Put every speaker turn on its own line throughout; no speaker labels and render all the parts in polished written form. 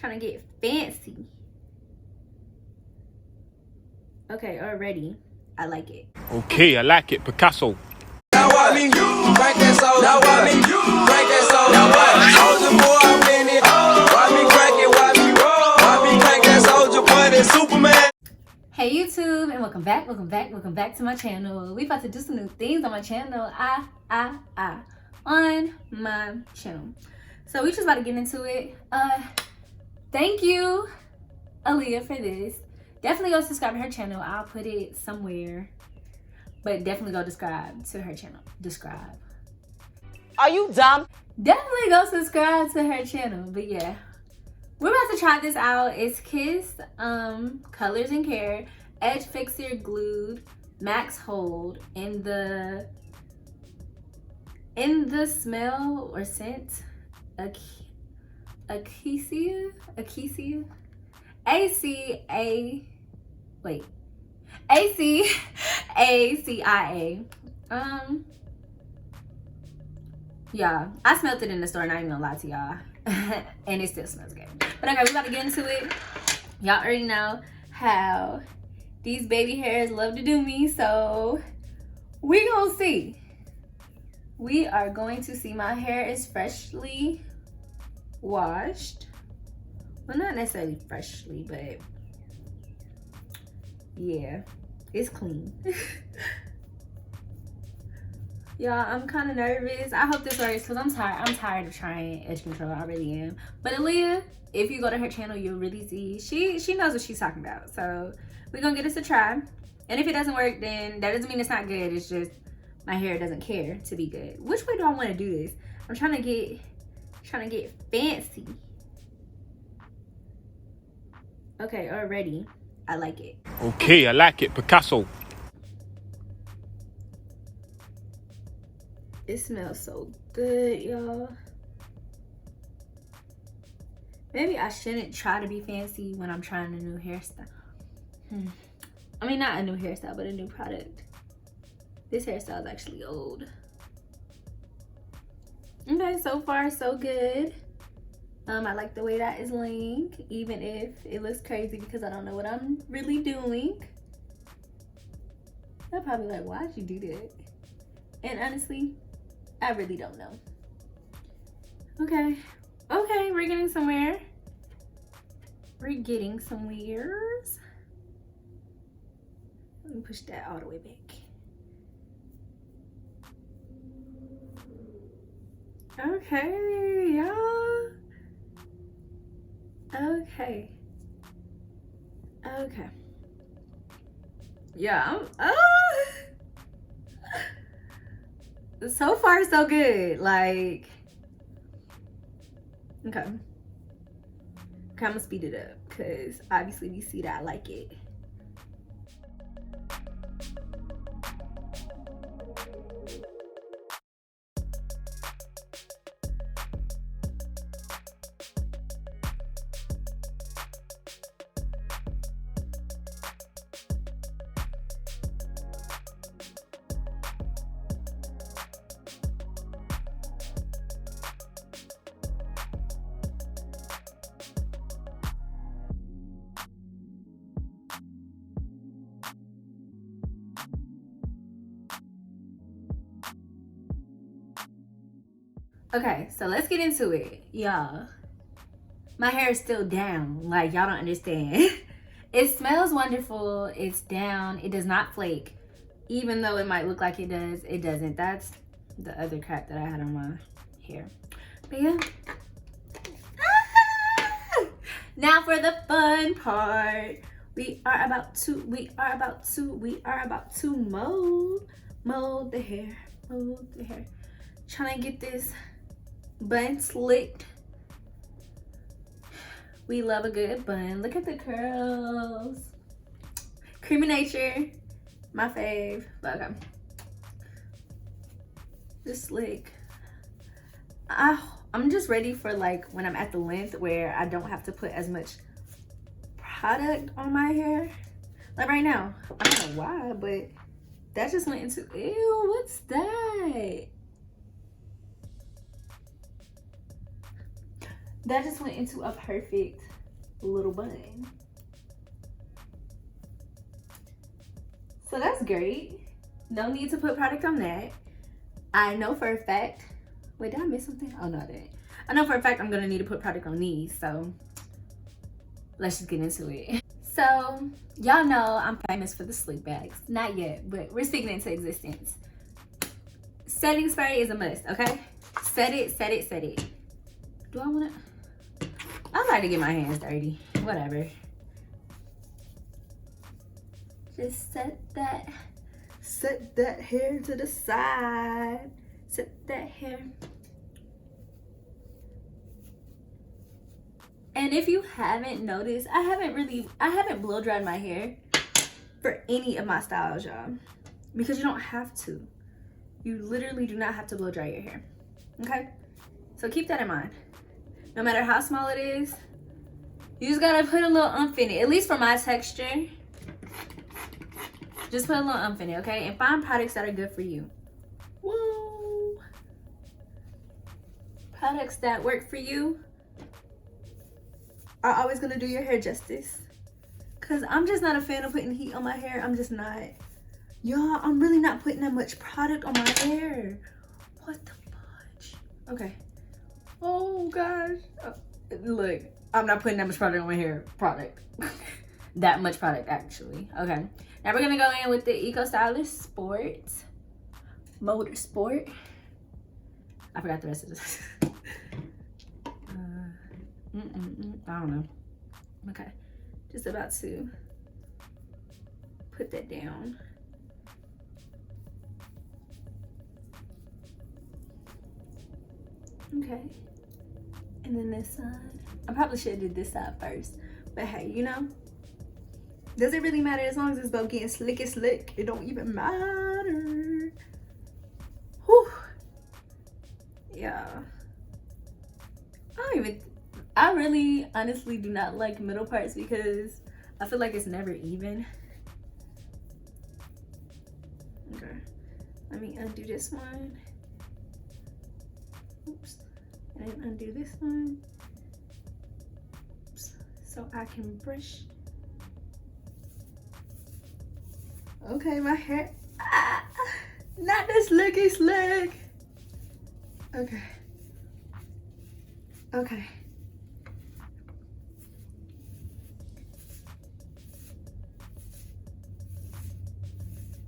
Trying to get fancy. Okay, already. I like it.
Okay, I like it. Picasso.
Now what me? Crank that soul. Now what me? Crank that soul. Now what? Soldier boy, I'm in it. Why me crank it? Why me roll? Why me crank that soldier boy? That Superman.
Hey YouTube, and welcome back to my channel. We about to do some new things on my channel. On my channel. So we just about to get into it. Thank you, Aaliyah, for this. Definitely go subscribe to her channel. I'll put it somewhere. But definitely go subscribe to her channel. Describe.
Are you dumb?
Definitely go subscribe to her channel. But yeah. We're about to try this out. It's Kiss Colors and Care Edge Fixer Glued Max Hold in the smell or scent Acacia ACACIA. Yeah, I smelled it in the store, not even gonna lie to y'all. And it still smells good. But okay, we about to get into it. Y'all already know how these baby hairs love to do me, so we gonna see. We are going to see. My hair is freshly washed. Well, not necessarily freshly, but yeah, it's clean. Y'all, I'm kind of nervous. I hope this works because I'm tired of trying edge control. I really am. But Aaliyah, if you go to her channel, you'll really see she knows what she's talking about. So we're gonna get us a try. And if it doesn't work, then that doesn't mean it's not good. It's just my hair doesn't care to be good. Which way do I want to do this? I'm trying to get fancy. Okay, already. I like it.
Okay, I like it. Picasso.
It smells so good, y'all. Maybe I shouldn't try to be fancy when I'm trying a new hairstyle. I mean, not a new hairstyle, but a new product. This hairstyle is actually old. Okay, so far so good. I like the way that is laying, even if it looks crazy because I don't know what I'm really doing. They're probably like, why'd you do that? And honestly, I really don't know. Okay, we're getting somewhere. We're getting somewheres. Let me push that all the way back. Okay, y'all. Okay. Yeah, so far so good. Like, okay, I'm gonna speed it up because obviously we see that I like it. Okay, so let's get into it, y'all. My hair is still down, like y'all don't understand. It smells wonderful. It's down. It does not flake, even though it might look like it does. It doesn't. That's the other crap that I had on my hair. But yeah. Now for the fun part. We are about to mold the hair. Trying to get this bun slicked. We love a good bun. Look at the curls. Creamy Nature, my fave. Okay. Just slick. I'm just ready for like when I'm at the length where I don't have to put as much product on my hair. Like right now, I don't know why, but that just went into, ew, what's that? That just went into a perfect little bun. So that's great. No need to put product on that. I know for a fact, wait, did I miss something? Oh no, I didn't. I know for a fact I'm gonna need to put product on these, so let's just get into it. So y'all know I'm famous for the sleep bags. Not yet, but we're speaking into existence. Setting spray is a must, okay? Set it, set it, set it. Do I wanna? I like to get my hands dirty, whatever. Just set that hair to the side. Set that hair. And if you haven't noticed, I haven't blow dried my hair for any of my styles, y'all. Because you don't have to. You literally do not have to blow dry your hair. Okay? So keep that in mind. No matter how small it is, you just gotta put a little umph in it. At least for my texture. Just put a little umph in it, okay? And find products that are good for you. Woo! Products that work for you are always gonna do your hair justice. Cause I'm just not a fan of putting heat on my hair. I'm just not. Y'all, I'm really not putting that much product on my hair. What the fudge? Okay. Oh gosh. Oh, look, I'm not putting that much product on my hair. Product. That much product actually. Okay. Now we're gonna go in with the Eco Stylist Sport Motorsport. I forgot the rest of this. I don't know. Okay, just about to put that down. Okay, and then this side. I probably should have did this side first, but hey, you know, does it really matter as long as it's about getting slick and slick? It don't even matter. Whew. Yeah. I really honestly do not like middle parts because I feel like it's never even. Okay, let me undo this one. Oops. And then undo this one. Oops. So I can brush. Okay, my hair. Ah, not the slicky slick. Okay. Okay.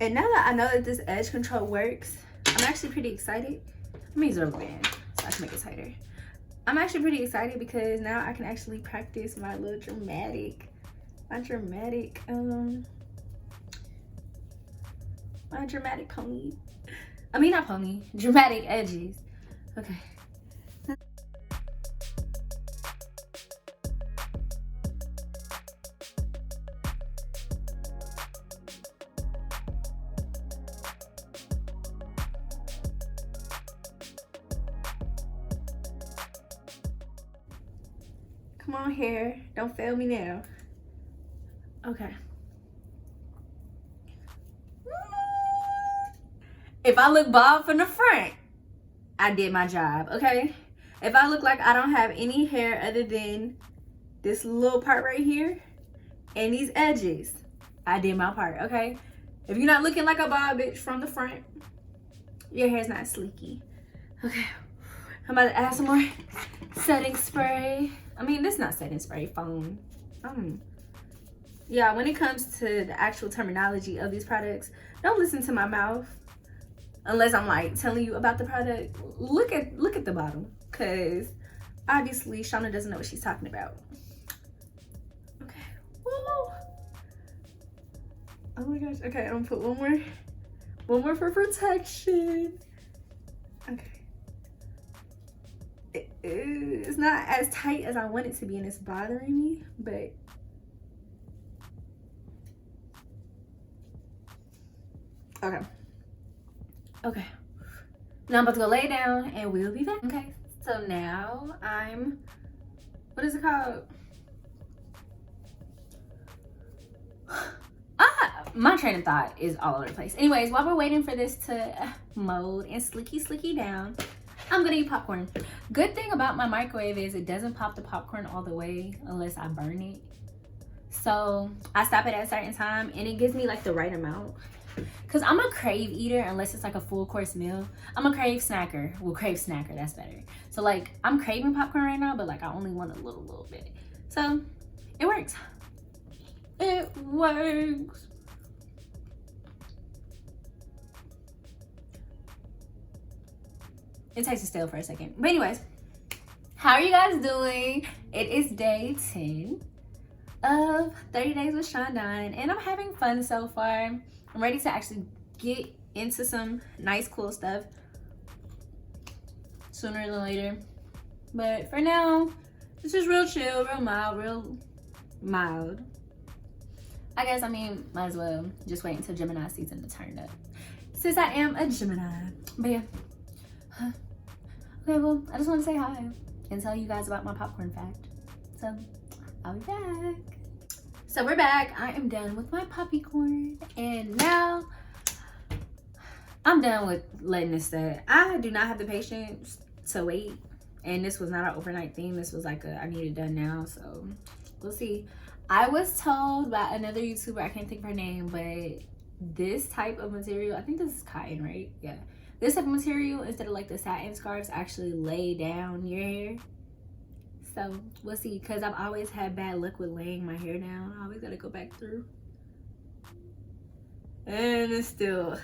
And now that I know that this edge control works, I'm actually pretty excited. Let me use a rubber band so I can make it tighter. I'm actually pretty excited because now I can actually practice my little dramatic pony. I mean, not pony, dramatic edges. Okay. Come on, hair. Don't fail me now. Okay. If I look bald from the front, I did my job, okay? If I look like I don't have any hair other than this little part right here and these edges, I did my part, okay? If you're not looking like a bald bitch from the front, your hair's not sleeky. Okay, I'm about to add some more setting spray. I mean, this is not setting spray, foam. Yeah, when it comes to the actual terminology of these products, don't listen to my mouth unless I'm like telling you about the product. Look at the bottom, because obviously Shawn doesn't know what she's talking about. Okay. Woo. Oh my gosh. Okay, I'm gonna put one more for protection. Okay. It's not as tight as I want it to be, and it's bothering me, but okay. Now I'm about to go lay down and we'll be back. Okay, so now what is it called? My train of thought is all over the place. Anyways, while we're waiting for this to mold and slicky down, I'm gonna eat popcorn. Good thing about my microwave is it doesn't pop the popcorn all the way unless I burn it. So I stop it at a certain time and it gives me like the right amount. Cause I'm a crave eater unless it's like a full course meal. I'm a crave snacker. Well, crave snacker, that's better. So like I'm craving popcorn right now, but like I only want a little bit. So it works. It works. It tastes stale for a second. But anyways, how are you guys doing? It is day 10 of 30 Days with Shawn, and I'm having fun so far. I'm ready to actually get into some nice, cool stuff sooner than later. But for now, this is real chill, real mild. I guess, I mean, might as well just wait until Gemini season to turn up, since I am a Gemini. But yeah. Okay, well, I just want to say hi and tell you guys about my popcorn fact. So, I'll be back. So we're back. I am done with my popcorn, and now I'm done with letting this set. I do not have the patience to wait, and this was not an overnight thing. This was like I need it done now, so we'll see. I was told by another YouTuber, I can't think of her name, but this type of material, I think this is cotton, right? Yeah. This type of material, instead of like the satin scarves, actually lay down your hair. So we'll see, because I've always had bad luck with laying my hair down. I always gotta go back through. And it's still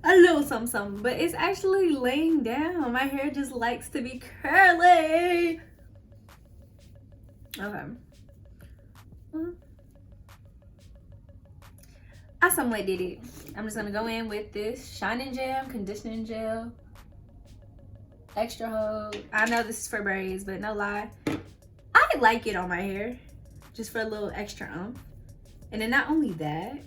a little something, but it's actually laying down. My hair just likes to be curly. Okay. I somewhat did it. I'm just gonna go in with this shining gel, conditioning gel, extra hold. I know this is for braids, but no lie, I like it on my hair just for a little extra oomph. And then not only that,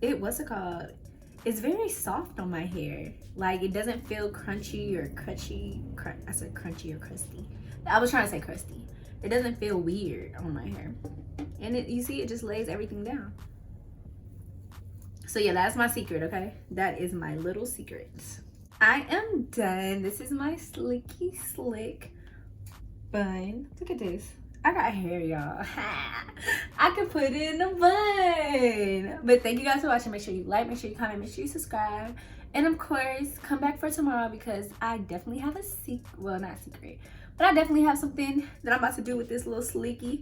it's very soft on my hair. Like, it doesn't feel crunchy or crusty. I said crunchy or crusty. I was trying to say crusty. It doesn't feel weird on my hair. And you see, it just lays everything down. So yeah, that's my secret, okay? That is my little secret. I am done. This is my slicky slick bun. Look at this. I got hair, y'all. I can put it in a bun. But thank you guys for watching. Make sure you like, make sure you comment, make sure you subscribe. And of course, come back for tomorrow because I definitely have a secret. Well, not secret, but I definitely have something that I'm about to do with this little slick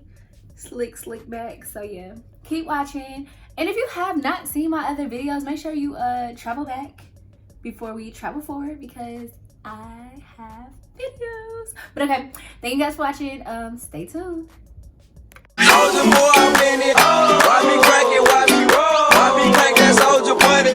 back. So yeah, keep watching. And if you have not seen my other videos, make sure you travel back before we travel forward because I have videos. But okay, thank you guys for watching. Stay tuned.